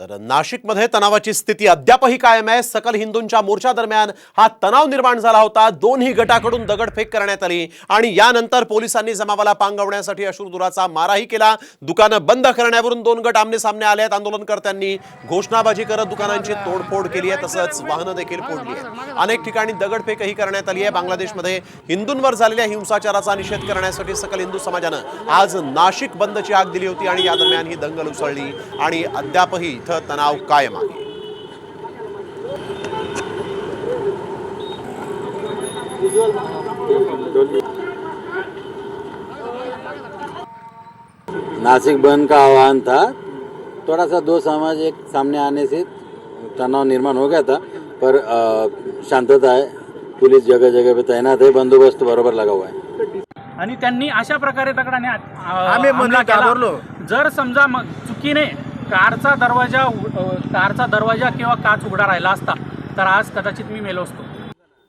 तर नाशिकमध्ये तणावाची स्थिती अद्यापही कायम आहे। सकल हिंदूंच्या मोर्चा दरम्यान हा तणाव निर्माण झाला होता। दोन्ही गटाकडून दगडफेक करण्यात आली आणि यानंतर पोलिसांनी जमावाला पांगवण्यासाठी अश्रुधुराचा माराही केला। दुकानं बंद करण्यावरून दोन गट आमने सामने आले आहेत। आंदोलनकर्त्यांनी घोषणाबाजी करत दुकानांची तोडफोड केली आहे, तसंच वाहनं देखील फोडली आहेत। अनेक ठिकाणी दगडफेकही करण्यात आली आहे। बांगलादेशमध्ये हिंदूंवर झालेल्या हिंसाचाराचा निषेध करण्यासाठी सकल हिंदू समाजानं आज नाशिक बंदची हाक दिली होती आणि या दरम्यान ही दंगल उसळली आणि अद्यापही तणाव कायम आहे। नासिक बंद का आह्वान था। थोड़ा सा दो समाज एक सामने आने से तनाव निर्माण हो गया था, पर शांतता है। पुलिस जगह जगह पे तैनात है, बंदोबस्त बरोबर लगा हुआ है। आणि त्यांनी अशा प्रकारे दगडाने हमला केला। जर समजा चुकीने कारचा दरवाजा किंवा काच उघडा राहिला असता तर आज कदाचित मी मेलो असतो।